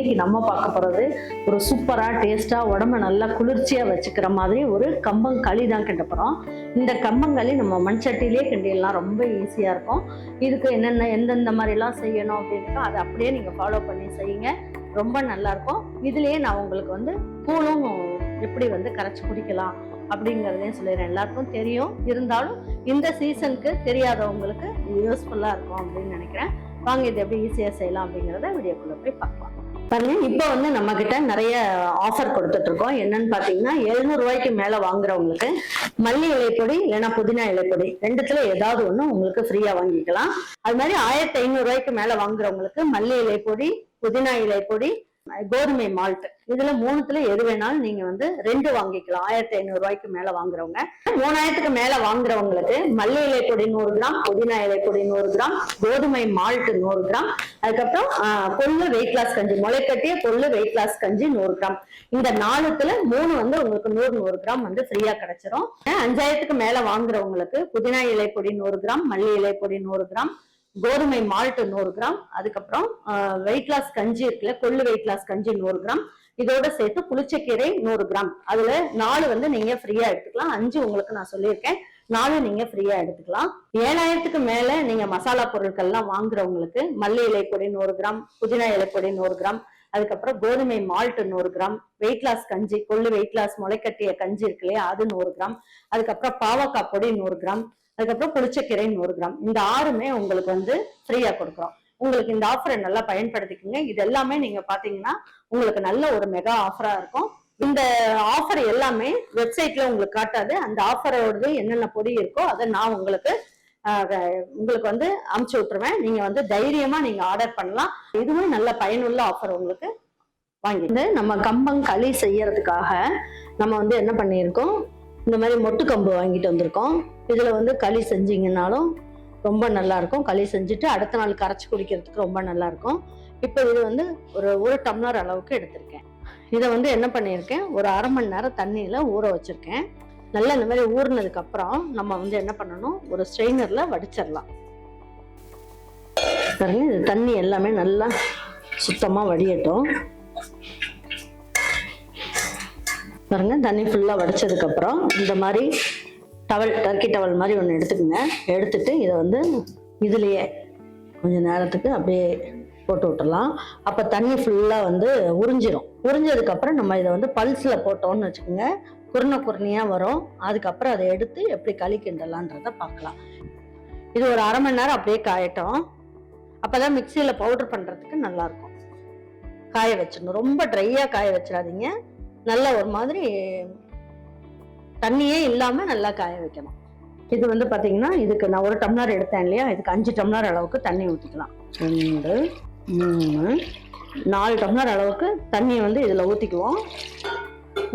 இன்னைக்கு நம்ம பார்க்க போகிறது ஒரு சூப்பராக டேஸ்ட்டாக உடம்பை நல்லா குளிர்ச்சியாக வச்சுக்கிற மாதிரி ஒரு கம்பங்களி தான் கிண்ட போகிறோம். இந்த கம்பங்களி நம்ம மண் சட்டியிலே கிண்டிடலாம், ரொம்ப ஈஸியாக இருக்கும். இதுக்கு என்னென்ன எந்தெந்த மாதிரிலாம் செய்யணும் அப்படின்ட்டு அதை அப்படியே நீங்கள் ஃபாலோ பண்ணி செய்யுங்க, ரொம்ப நல்லாயிருக்கும். இதுலேயே நான் உங்களுக்கு வந்து கூழும் எப்படி வந்து கரைச்சி குடிக்கலாம் அப்படிங்கிறதையும் சொல்லிடுறேன். எல்லாருக்கும் தெரியும், இருந்தாலும் இந்த சீசனுக்கு தெரியாதவங்களுக்கு இது யூஸ்ஃபுல்லாக இருக்கும் அப்படின்னு நினைக்கிறேன். வாங்க இது எப்படி ஈஸியாக செய்யலாம் அப்படிங்கிறத வீடியோக்குள்ளே போய் பார்க்கலாம். பாருங்க, இப்போ வந்து நம்ம கிட்ட நிறைய ஆஃபர் கொடுத்துட்டு இருக்கோம். என்னன்னு பார்த்தீங்கன்னா 700 ரூபாய்க்கு மேலே வாங்குறவங்களுக்கு மல்லி இலைப்பொடி இல்லைன்னா புதினா இலைப்பொடி ரெண்டுத்துல ஏதாவது ஒன்று உங்களுக்கு ஃப்ரீயா வாங்கிக்கலாம். அது மாதிரி 1500 ரூபாய்க்கு மேலே வாங்குறவங்களுக்கு மல்லி இலைப்பொடி, புதினா இலைப்பொடி, கோதுமை மால்ட், இதுல 3த்துல எது வேணாலும் நீங்க வந்து 2 வாங்கிக்கலாம். 1500 ரூபாய்க்கு மேல வாங்குறவங்க. 3000க்கு மேல வாங்குறவங்களுக்கு மல்லி இலை பொடி 100 கிராம், புதினா இலை பொடி 100 கிராம், கோதுமை மால்ட் 100 கிராம், அதுக்கப்புறம் கொள்ளு வெயிட் லாஸ் கஞ்சி, முளைக்கட்டிய கொள்ளு வெயிட் லாஸ் கஞ்சி 100 கிராம். இந்த 4த்துல 3 வந்து உங்களுக்கு 100 கிராம் வந்து ஃப்ரீயா கிடைச்சிரும். 5000க்கு மேல வாங்குறவங்களுக்கு புதினா இலை பொடி 100 கிராம், மல்லி இலை பொடி 100 கிராம், கோதுமை மால்ட் 100 கிராம், அதுக்கப்புறம் வெயிட் லாஸ் கஞ்சி இருக்குல்ல, கொள்ளு வெயிட் லாஸ் கஞ்சி 100 கிராம், இதோட சேர்த்து புளிச்சக்கீரை 100 கிராம். அதுல 4 வந்து நீங்க ஃப்ரீயா எடுத்துக்கலாம். 5 உங்களுக்கு நான் சொல்லியிருக்கேன், 4 நீங்க ஃப்ரீயா எடுத்துக்கலாம். 7000க்கு மேல நீங்க மசாலா பொருட்கள்லாம் வாங்குறவங்களுக்கு மல்லி இலை பொடி 100 கிராம், புதினா இலை பொடி 100 கிராம், அதுக்கப்புறம் கோதுமை மால்ட் 100 கிராம், வெயிட் லாஸ் கஞ்சி, கொள்ளு வெயிட் லாஸ் முளைக்கட்டிய கஞ்சி இருக்கு இல்லையா, அது 100 கிராம், அதுக்கப்புறம் பாவக்காய் பொடி 100 கிராம், அதுக்கப்புறம் புளிச்சக்கீரை 100 கிராம். இந்த 6மே உங்களுக்கு வந்து ஃப்ரீயா கொடுக்குறோம். உங்களுக்கு இந்த ஆஃபரை நல்லா பயன்படுத்திக்கோங்க. இது எல்லாமே நீங்க பாத்தீங்கன்னா உங்களுக்கு நல்ல ஒரு மெகா ஆஃபரா இருக்கும். இந்த ஆஃபர் எல்லாமே வெப்சைட்ல உங்களுக்கு காட்டாது. அந்த ஆஃபரோடது என்னென்ன பொடி இருக்கோ அதை நான் உங்களுக்கு வந்து அமுச்சு விட்டுருவேன். நீங்க வந்து தைரியமா நீங்க ஆர்டர் பண்ணலாம். இதுவும் நல்ல பயனுள்ள ஆஃபர் உங்களுக்கு. வாங்கிட்டு நம்ம கம்பங்களி செய்யறதுக்காக நம்ம வந்து என்ன பண்ணியிருக்கோம், இந்த மாதிரி மொட்டு கம்பு வாங்கிட்டு வந்திருக்கோம். இதுல வந்து களி செஞ்சீங்கன்னாலும் ரொம்ப நல்லா இருக்கும். களி செஞ்சுட்டு அடுத்த நாள் கரைச்சி குடிக்கிறதுக்கு ரொம்ப நல்லா இருக்கும். இப்போ இது வந்து ஒரு டம்ளர் அளவுக்கு எடுத்திருக்கேன். இதை வந்து என்ன பண்ணியிருக்கேன், ஒரு அரை மணி நேரம் தண்ணியில ஊற வச்சிருக்கேன். நல்லா இந்த மாதிரி ஊறினதுக்கு அப்புறம் நம்ம வந்து என்ன பண்ணணும், ஒரு ஸ்ட்ரெயினர்ல வடிச்சிடலாம். பாருங்க, இது தண்ணி எல்லாமே நல்லா சுத்தமா வடியட்டும். பாருங்க, தண்ணி ஃபுல்லா வடிச்சதுக்கு அப்புறம் இந்த மாதிரி டவல், டர்க்கி டவல் மாதிரி ஒன்று எடுத்துக்கோங்க. எடுத்துட்டு இதை வந்து இதுலயே கொஞ்ச நேரத்துக்கு அப்படியே போட்டு விட்டுடலாம். அப்போ தண்ணி ஃபுல்லா வந்து உறிஞ்சிடும். உறிஞ்சதுக்கு அப்புறம் நம்ம இதை வந்து பல்ஸ்ல போட்டோம்னு வச்சுக்கோங்க, குருணையா வரும். அதுக்கப்புறம் அதை எடுத்து எப்படி களி கிண்டலான்றத பார்க்கலாம். இது ஒரு அரை மணி நேரம் அப்படியே காயட்டும். அப்பதான் மிக்சியில பவுடர் பண்றதுக்கு நல்லா இருக்கும். காய வச்சிடணும், ரொம்ப ட்ரையா காய வச்சிடாதீங்க. நல்லா ஒரு மாதிரி தண்ணியே இல்லாம நல்லா காய வைக்கணும். இது வந்து பாத்தீங்கன்னா இதுக்கு நான் ஒரு டம்ளர் எடுத்தேன் இல்லையா, இதுக்கு 5 டம்ளர் அளவுக்கு தண்ணி ஊற்றிக்கலாம். 2, 3, 4 டம்ளர் அளவுக்கு தண்ணியை வந்து இதுல ஊத்திக்குவோம்.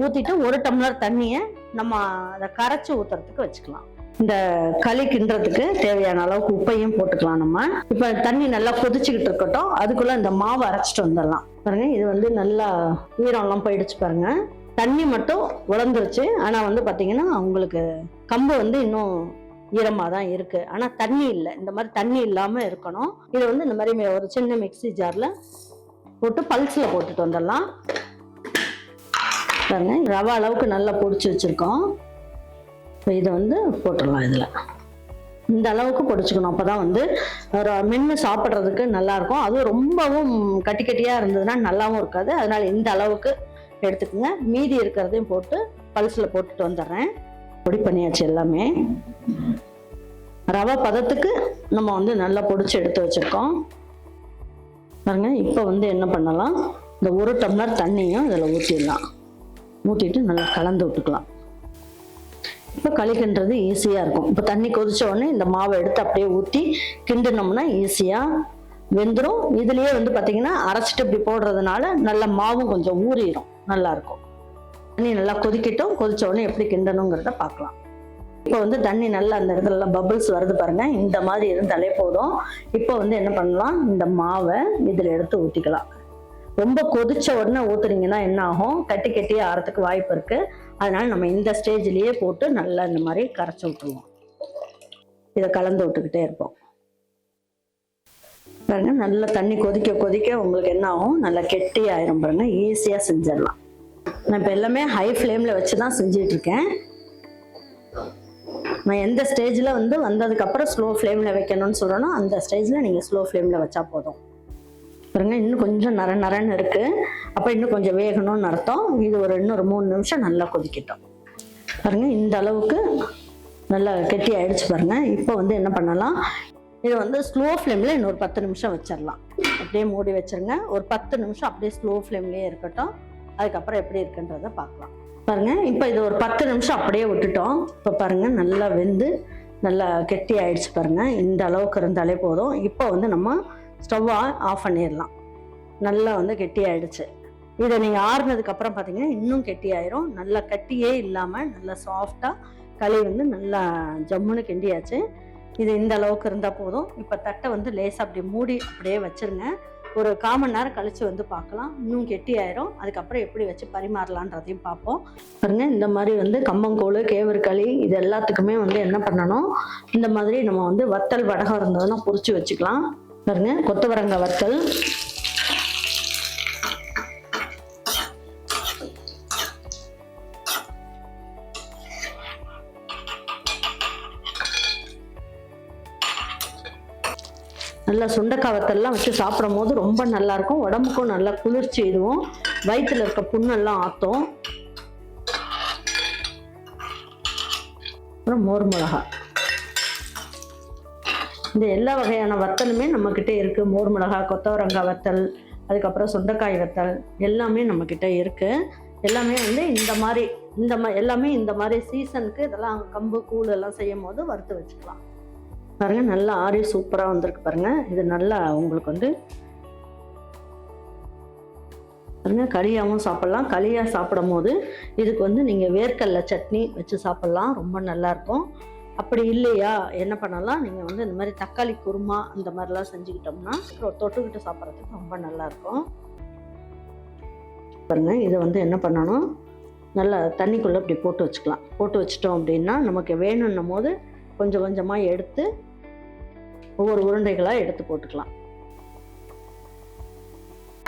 ஊத்திட்டு 1 டம்ளர் தண்ணியை நம்ம அதை கரைச்சி ஊத்துறதுக்கு வச்சுக்கலாம். இந்த களி கிண்டுறதுக்கு தேவையான அளவுக்கு உப்பையும் போட்டுக்கலாம். நம்ம இப்ப தண்ணி நல்லா கொதிச்சுக்கிட்டு இருக்கட்டும், அதுக்குள்ள இந்த மாவு அரைச்சிட்டு வந்துடலாம். பாருங்க, இது வந்து நல்லா ஈரம் எல்லாம் போயிடுச்சு. பாருங்க, தண்ணி மட்டும் உலர்ந்துருச்சு. ஆனா வந்து பாத்தீங்கன்னா உங்களுக்கு கம்பு வந்து இன்னும் ஈரமா தான் இருக்கு, ஆனா தண்ணி இல்லை. இந்த மாதிரி தண்ணி இல்லாம இருக்கணும். இதை வந்து இந்த மாதிரி ஒரு சின்ன மிக்ஸி ஜார்ல போட்டு பல்ஸ்ல போட்டுட்டு வந்துடலாம். பாருங்க, ரவை அளவுக்கு நல்லா பொடிச்சு வச்சிருக்கோம். இப்போ இதை வந்து போட்டுடலாம். இதில் இந்த அளவுக்கு பொடிச்சுக்கணும். அப்போதான் வந்து மென்று சாப்பிட்றதுக்கு நல்லா இருக்கும். அதுவும் ரொம்பவும் கட்டி கட்டியாக இருந்ததுன்னா நல்லாவும் இருக்காது. அதனால இந்த அளவுக்கு எடுத்துக்கோங்க. மீதி இருக்கிறதையும் போட்டு பல்ஸில் போட்டுட்டு வந்துடுறேன். பொடி பண்ணியாச்சு எல்லாமே. ரவை பதத்துக்கு நம்ம வந்து நல்லா பொடிச்சு எடுத்து வச்சுருக்கோம். பாருங்க, இப்போ வந்து என்ன பண்ணலாம், இந்த 1 டம்ளர் தண்ணியும் இதில் ஊற்றிடலாம். ஊற்றிட்டு நல்லா கலந்து விட்டுக்கலாம். இப்போ களி கிண்டுறது ஈஸியாக இருக்கும். இப்போ தண்ணி கொதிச்ச உடனே இந்த மாவை எடுத்து அப்படியே ஊற்றி கிண்டினோம்னா ஈஸியாக வெந்துடும். இதுலேயே வந்து பார்த்தீங்கன்னா அரைச்சிட்டு இப்படி போடுறதுனால நல்ல மாவும் கொஞ்சம் ஊறிடும், நல்லா இருக்கும். தண்ணி நல்லா கொதிக்கட்டும். கொதிச்ச உடனே எப்படி கிண்டணுங்கிறத பார்க்கலாம். இப்போ வந்து தண்ணி நல்லா அந்த இடத்துல பபிள்ஸ் வருது பாருங்க, இந்த மாதிரி இருந்தாலே போதும். இப்போ வந்து என்ன பண்ணலாம், இந்த மாவை இதில் எடுத்து ஊற்றிக்கலாம். ரொம்ப கொதிச்ச உடனே ஊத்துறீங்கன்னா என்ன ஆகும், கட்டி கட்டி ஆறதுக்கு வாய்ப்பு இருக்கு. அதனால நம்ம இந்த ஸ்டேஜ்லயே போட்டு நல்லா இந்த மாதிரி கரைச்சி விட்டுருவோம். இதை கலந்து விட்டுக்கிட்டே இருப்போம். பாருங்க, நல்லா தண்ணி கொதிக்க கொதிக்க உங்களுக்கு என்ன ஆகும், நல்லா கெட்டி ஆயிரும் பாருங்க. ஈஸியாக செஞ்சிடலாம். நான் இப்போ எல்லாமே ஹை ஃப்ளேமில் வச்சு தான் செஞ்சிட்டு இருக்கேன். நான் எந்த ஸ்டேஜில் வந்ததுக்கப்புறம் ஸ்லோ ஃப்ளேமில் வைக்கணும்னு சொல்கிறேனோ அந்த ஸ்டேஜில் நீங்கள் ஸ்லோ ஃப்ளேமில் வச்சா போதும். பாருங்க, இன்னும் கொஞ்சம் நரன்னு இருக்குது. அப்போ இன்னும் கொஞ்சம் வேகணும்னு அர்த்தம். இது இன்னொரு 3 நிமிஷம் நல்லா கொதிக்கட்டும். பாருங்க, இந்த அளவுக்கு நல்லா கெட்டி ஆயிடுச்சு பாருங்க. இப்போ என்ன பண்ணலாம், இது ஸ்லோ ஃப்ளேமில் இன்னொரு 10 நிமிஷம் வச்சிடலாம். அப்படியே மூடி வச்சிருங்க. ஒரு 10 நிமிஷம் அப்படியே ஸ்லோ ஃப்ளேம்லேயே இருக்கட்டும். அதுக்கப்புறம் எப்படி இருக்குன்றதை பார்க்கலாம். பாருங்க, இப்போ இது ஒரு 10 நிமிஷம் அப்படியே விட்டுட்டோம். இப்போ பாருங்க, நல்லா வெந்து நல்லா கெட்டி ஆயிடுச்சு பாருங்க. இந்த அளவுக்கு இருந்தாலே போதும். இப்போ நம்ம ஸ்டவ்வை ஆஃப் பண்ணிடலாம். நல்லா கெட்டி ஆயிடுச்சு. இதை நீங்கள் ஆறுனதுக்கு அப்புறம் பார்த்தீங்கன்னா இன்னும் கெட்டி ஆயிரும். நல்லா கட்டியே இல்லாமல் நல்லா சாஃப்டாக களி நல்லா ஜம்முன்னு கிண்டியாச்சு. இது இந்த அளவுக்கு இருந்தால் போதும். இப்போ தட்டை லேசாக அப்படி மூடி அப்படியே வச்சிருங்க. ஒரு 1/4 மணி நேரம் கழிச்சு பார்க்கலாம். இன்னும் கெட்டி ஆயிரும். அதுக்கப்புறம் எப்படி வச்சு பரிமாறலான்றதையும் பார்ப்போம். பாருங்க, இந்த மாதிரி கம்பங்கூழ், கேவர்களி இது எல்லாத்துக்குமே என்ன பண்ணணும், இந்த மாதிரி நம்ம வத்தல் வடகம் இருந்ததுன்னா பொரிச்சு வச்சுக்கலாம். பாருங்க, கொத்தவரங்காய் வத்தல், நல்லா சுண்டைக்காய் வத்தல்லாம் வச்சு சாப்பிடும் போது ரொம்ப நல்லா இருக்கும். உடம்புக்கும் நல்லா குளிர்ச்சி. இதுவும் வயிற்றுல இருக்க புண்ணெல்லாம் ஆற்றும். அப்புறம் மோர் மிளகா. இந்த எல்லா வகையான வத்தலுமே நம்மக்கிட்ட இருக்குது. மோர் மிளகா, கொத்தவரங்காய் வத்தல், அதுக்கப்புறம் சுண்டைக்காய் வத்தல் எல்லாமே நம்மக்கிட்ட இருக்குது. எல்லாமே எல்லாமே இந்த மாதிரி சீசனுக்கு இதெல்லாம் கம்பு கூழ் எல்லாம் செய்யும் போது வறுத்து வச்சுக்கலாம். பாருங்க, நல்லா ஆறி சூப்பராக வந்திருக்கு பாருங்க. இது நல்லா உங்களுக்கு பாருங்க, களியாகவும் சாப்பிட்லாம். களியாக சாப்பிடும் போது இதுக்கு நீங்கள் வேர்க்கடலை சட்னி வச்சு சாப்பிட்லாம். ரொம்ப நல்லாயிருக்கும். அப்படி இல்லையா என்ன பண்ணலாம், நீங்கள் இந்த மாதிரி தக்காளி குருமா அந்த மாதிரிலாம் செஞ்சுக்கிட்டோம்னா தொட்டுக்கிட்டு சாப்பிட்றதுக்கு ரொம்ப நல்லாயிருக்கும். பாருங்க, இதை என்ன பண்ணணும், நல்லா தண்ணிக்குள்ளே இப்படி போட்டு வச்சுக்கலாம். போட்டு வச்சிட்டோம் அப்படின்னா நமக்கு வேணும்னும் போது கொஞ்சம் கொஞ்சமாக எடுத்து ஒவ்வொரு உருண்டைகளாக எடுத்து போட்டுக்கலாம்.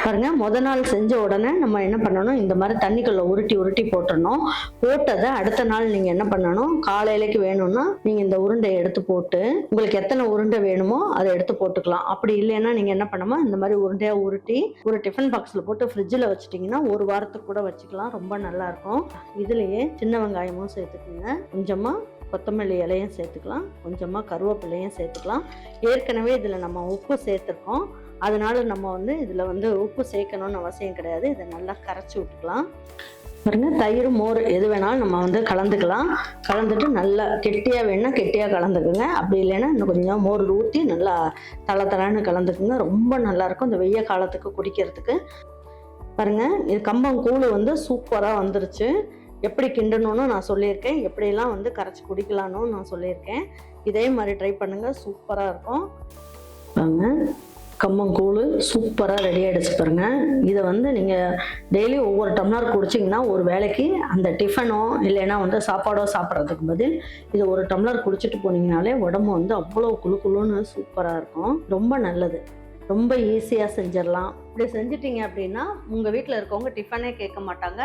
பாருங்க, நாள் செஞ்ச உடனே நம்ம என்ன பண்ணணும், இந்த மாதிரி தண்ணிக்குள்ள உருட்டி உருட்டி போட்டுடணும். போட்டதை அடுத்த நாள் நீங்கள் என்ன பண்ணணும், காலையிலைக்கு வேணும்னா நீங்கள் இந்த உருண்டையை எடுத்து போட்டு உங்களுக்கு எத்தனை உருண்டை வேணுமோ அதை எடுத்து போட்டுக்கலாம். அப்படி இல்லைன்னா நீங்கள் என்ன பண்ணணும், இந்த மாதிரி உருண்டையாக உருட்டி ஒரு டிஃபன் பாக்ஸில் போட்டு ஃப்ரிட்ஜில் வச்சுட்டிங்கன்னா 1 வாரத்துக்கு கூட வச்சுக்கலாம். ரொம்ப நல்லாயிருக்கும். இதுலேயே சின்ன வெங்காயமும் சேர்த்துக்குங்க, கொஞ்சமாக கொத்தமல்லி இலையும் சேர்த்துக்கலாம், கொஞ்சமாக கருவேப்பிலையும் சேர்த்துக்கலாம். ஏற்கனவே இதில் நம்ம உப்பு சேர்த்துருக்கோம். அதனால நம்ம இதில் உப்பு சேர்க்கணும்னு அவசியம் கிடையாது. இதை நல்லா கரைச்சி விட்டுக்கலாம். பாருங்க, தயிர், மோர் எது வேணாலும் நம்ம கலந்துக்கலாம். கலந்துட்டு நல்லா கெட்டியாக வேணும்னா கெட்டியாக கலந்துக்குங்க. அப்படி இல்லைன்னா இன்னும் கொஞ்சம் மோர் ஊற்றி நல்லா தளன்னு கலந்துக்குங்க. ரொம்ப நல்லாயிருக்கும் இந்த வெய்ய காலத்துக்கு குடிக்கிறதுக்கு. பாருங்க, இது கம்பங்கூழ் சூப்பராக வந்துருச்சு. எப்படி கிண்டணும்னு நான் சொல்லியிருக்கேன், எப்படியெல்லாம் கரைச்சி குடிக்கலான்னு நான் சொல்லியிருக்கேன். இதே மாதிரி ட்ரை பண்ணுங்கள், சூப்பராக இருக்கும். பாருங்க, கம்பங்கூழ் சூப்பராக ரெடி ஆகிடுச்சு பாருங்க. இதை நீங்கள் டெய்லி ஒவ்வொரு டம்ளர் குடிச்சிங்கன்னா ஒரு வேளைக்கு அந்த டிஃபனோ இல்லைன்னா சாப்பாடோ சாப்பிட்றதுக்கு பதில் இது ஒரு டம்ளர் குடிச்சிட்டு போனீங்கனாலே உடம்பு அவ்வளோ குளுன்னு சூப்பராக இருக்கும். ரொம்ப நல்லது. ரொம்ப ஈஸியாக செஞ்சிடலாம். இப்படி செஞ்சிட்டிங்க அப்படின்னா உங்கள் வீட்டில் இருக்கவங்க டிஃபனே கேட்க மாட்டாங்க.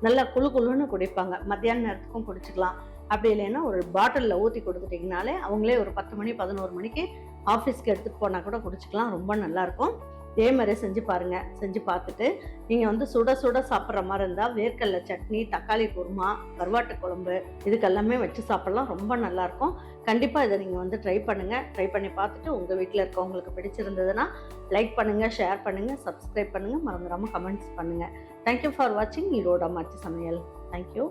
நல்லா குளுன்னு குடிப்பாங்க. மத்தியான நேரத்துக்கும் குடிச்சிக்கலாம். அப்படி இல்லைன்னா ஒரு பாட்டிலில் ஊற்றி கொடுத்துட்டிங்கனாலே அவங்களே ஒரு 10 மணி 11 மணிக்கு ஆஃபீஸ்க்கு எடுத்துகிட்டு போனால் கூட குடிச்சிக்கலாம். ரொம்ப நல்லாயிருக்கும். இதே மாதிரி செஞ்சு பாருங்கள். செஞ்சு பார்த்துட்டு நீங்கள் சுட சுட சாப்பிட்ற மாதிரி இருந்தால் வேர்க்கடலை சட்னி, தக்காளி குருமா, கருவாட்டு குழம்பு இதுக்கெல்லாமே வச்சு சாப்பிட்லாம். ரொம்ப நல்லாயிருக்கும். கண்டிப்பாக இதை நீங்கள் ட்ரை பண்ணுங்கள். ட்ரை பண்ணி பார்த்துட்டு உங்கள் வீட்டில் இருக்கவங்களுக்கு பிடிச்சிருந்ததுன்னா லைக் பண்ணுங்கள், ஷேர் பண்ணுங்கள், சப்ஸ்கிரைப் பண்ணுங்கள், மறந்துடாமல் கமெண்ட்ஸ் பண்ணுங்கள். தேங்க்யூ ஃபார் வாட்சிங் ஈரோடு அம்மாச்சி சமையல். தேங்க்யூ.